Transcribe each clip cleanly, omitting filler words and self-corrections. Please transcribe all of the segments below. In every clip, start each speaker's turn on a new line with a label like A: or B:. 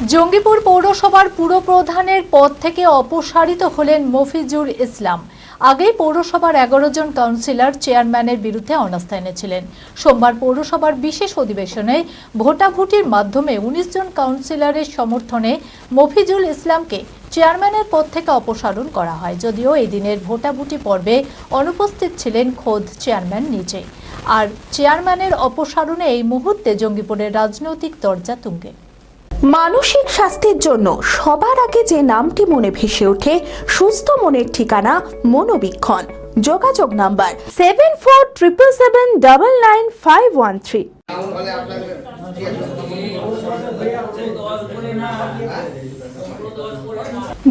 A: জঙ্গিপুর পৌরসভার পুরপ্রধানের পদ থেকে অপসারিত হলেন মফিজুল ইসলাম। আগেই পৌরসভার 11 জন কাউন্সিলর চেয়ারম্যানের বিরুদ্ধে অনাস্থা এনেছিলেন। সোমবার পৌরসভার বিশেষ অধিবেশনে ভোটাভুটির মাধ্যমে 19 জন কাউন্সিলরের সমর্থনে মফিজুল ইসলামকে চেয়ারম্যানের পদ থেকে অপসারণ করা হয়। যদিও এই দিনের ভোটাভুটি পর্বে অনুপস্থিত ছিলেন খোদ চেয়ারম্যান নিজেই। আর চেয়ারম্যানের অপসারণে এই মুহূর্তে জঙ্গিপুরের রাজনৈতিক দরজা তুঙ্গে।
B: মানসিক স্বাস্থ্যের জন্য সবার আগে যে নামটি মনে ভেসে ওঠে, সুস্থ মনের ঠিকানা মনোবীক্ষণ। যোগাযোগ নাম্বার 7477799513।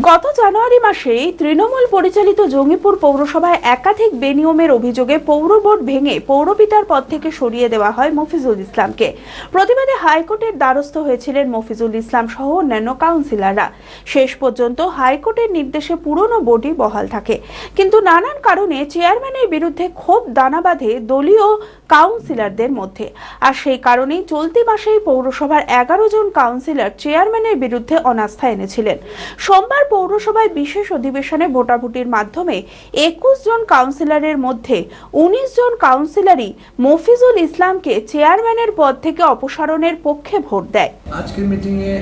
B: গত জানুয়ারি মাসে তৃণমূল পরিচালিত জঙ্গিপুর পৌরসভায় একাধিক বেনিয়মের অভিযোগে পৌর বোর্ড ভেঙে পৌরপিতার পদ থেকে সরিয়ে দেওয়া হয় মফিজুল ইসলামকে। প্রতিবাদে হাইকোর্টের দ্বারস্থ হয়েছিলেন মফিজুল ইসলাম সহ অন্যান্য কাউন্সিলররা। শেষ পর্যন্ত হাইকোর্টের নির্দেশে পুরনো বোর্ডই বহাল থাকে, কিন্তু নানান কারণে চেয়ারম্যানের বিরুদ্ধে ক্ষোভ দানা বাঁধে দলীয় কাউন্সিলরদের মধ্যে। আর সেই কারণেই চলতি মাসেই পৌরসভার 11 জন কাউন্সিলর চেয়ারম্যানের বিরুদ্ধে অনাস্থা এনেছিলেন। সোমবার পৌরসভায় বিশেষ অধিবেশনে ভোটাভুটির মাধ্যমে 21 জন কাউন্সিলরের মধ্যে 19 জন কাউন্সিলরই মফিজুল ইসলামকে চেয়ারম্যানের পদ থেকে অপসারণের পক্ষে ভোট দেয়।
C: আজকের মিটিংয়ে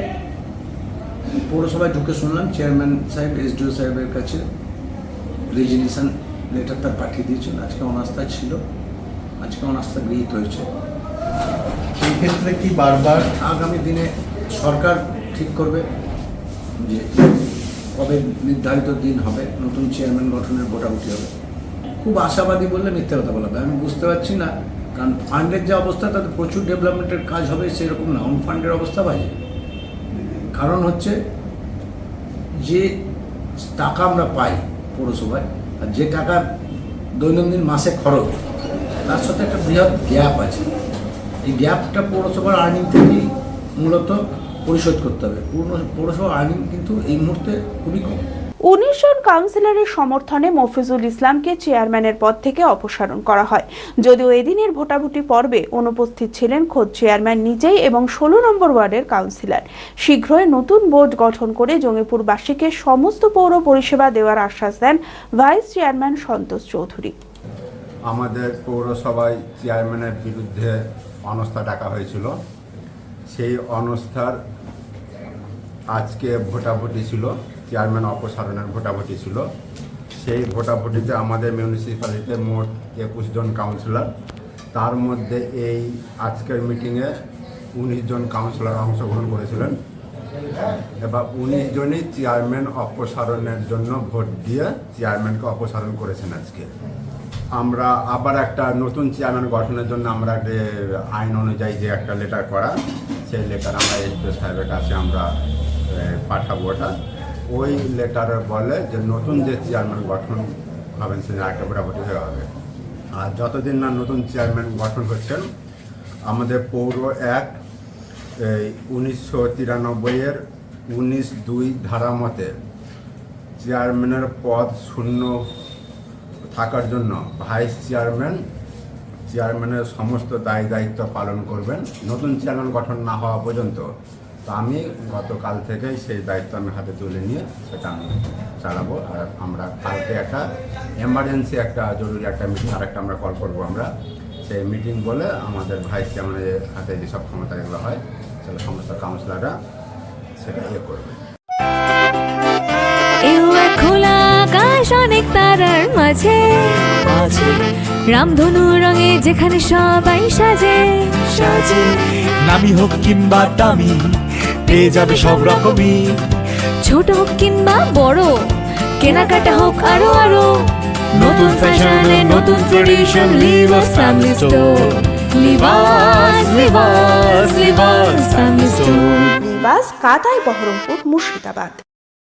C: পৌরসভায় ঢুকে শুনলাম চেয়ারম্যান সাহেব এসডিও সাহেবের কাছে রেজিগনেশন লেটার তার পাঠিয়ে দিয়েছেন। আজকে অনাস্থা ছিল, আজকে অনাস্থা গৃহীত হয়েছে।
D: সেই ক্ষেত্রে কি বারবার
C: আগামী দিনে সরকার ঠিক করবে যে কবে নির্ধারিত দিন হবে, নতুন চেয়ারম্যান গঠনের ভোটাভুটি হবে। খুব আশাবাদী বললে মিথ্যে কথা বলা হবে। আমি বুঝতে পারছি না, কারণ ফান্ডের যে অবস্থা তাতে প্রচুর ডেভেলপমেন্টের কাজ হবে সেরকম না, ফান্ডের অবস্থা বাজে। কারণ হচ্ছে যে টাকা আমরা পাই পৌরসভায় আর যে টাকার দৈনন্দিন মাসে খরচ, তার সাথে একটা বৃহৎ গ্যাপ আছে। এই গ্যাপটা পৌরসভার আর্নিং থেকেই মূলত পরিশোধ করতে হবে। পৌরসভার আর্নিং কিন্তু এই মুহূর্তে খুবই কম।
B: 19 জন কাউন্সিলরের সমর্থনে মফিজুল ইসলামকে চেয়ারম্যানের পদ থেকে অপসারণ করা হয়। যদিও এদিনের ভোটাভুটি পর্বে অনুপস্থিত ছিলেন খোদ চেয়ারম্যান নিজেই এবং 16 নম্বর ওয়ার্ডের কাউন্সিলর। শীঘ্রই নতুন বোর্ড গঠন করে জঙ্গিপুরবাসীকে সমস্ত পৌর পরিষেবা দেওয়ার আশ্বাস দেন ভাইস চেয়ারম্যান সন্তোষ চৌধুরী।
D: আমাদের পৌরসভায় চেয়ারম্যানের বিরুদ্ধে অনাস্থা ডাকা হয়েছিল। সেই অনাস্থার আজকে ভোটাভুটি ছিল, চেয়ারম্যান অপসারণের ভোটাভুটি ছিল। সেই ভোটাভুটিতে আমাদের মিউনিসিপ্যালিটিতে মোট 21 জন কাউন্সিলর, তার মধ্যে এই আজকের মিটিংয়ে 19 জন কাউন্সিলর অংশগ্রহণ করেছিলেন। এবার 19 জনই চেয়ারম্যান অপসারণের জন্য ভোট দিয়ে চেয়ারম্যানকে অপসারণ করেছেন। আজকে আমরা আবার একটা নতুন চেয়ারম্যান গঠনের জন্য আমরা আইন অনুযায়ী যে একটা লেটার করা, সেই লেটার আমরা এসডিও সাহেবের কাছে আমরা পাঠাবো। ওটা ওই লেটারে বলে যে নতুন যে চেয়ারম্যান গঠন হবেন সেদিন একটা ভোটাভুটি হয়ে হবে। আর যতদিন না নতুন চেয়ারম্যান গঠন হচ্ছেন, আমাদের পৌর অ্যাক্ট 1993-এর 19(2) ধারা মতে চেয়ারম্যানের পদ শূন্য থাকার জন্য ভাইস চেয়ারম্যানের সমস্ত দায়িত্ব পালন করবেন নতুন চেয়ারম্যান গঠন না হওয়া পর্যন্ত। তো আমি গতকাল থেকেই সেই দায়িত্ব আমি হাতে তুলে নিয়ে সেটা আমি চালাবো। আর আমরা কালকে একটা এমার্জেন্সি একটা জরুরি একটা মিটিং আরেকটা আমরা কল করবো। আমরা সেই মিটিং বলে আমাদের ভাইস চেয়ারম্যানের হাতে যেসব ক্ষমতা এগুলো হয় সেটা সমস্ত কাউন্সিলররা সেটা করবে।
E: অনেক তারার মাঝে রামধনু রঙে যেখানে সবাই সাজে
F: নামি হোক কিংবা দামি পেয়ে যাবে সব রকমই,
E: ছোট হোক কিংবা বড় কেনাকাটা হোক আরো আরো
F: নতুন ফ্যাশনে নতুন tradition, Libas family store.
B: Libas কাতাই বহরমপুর মুর্শিদাবাদ।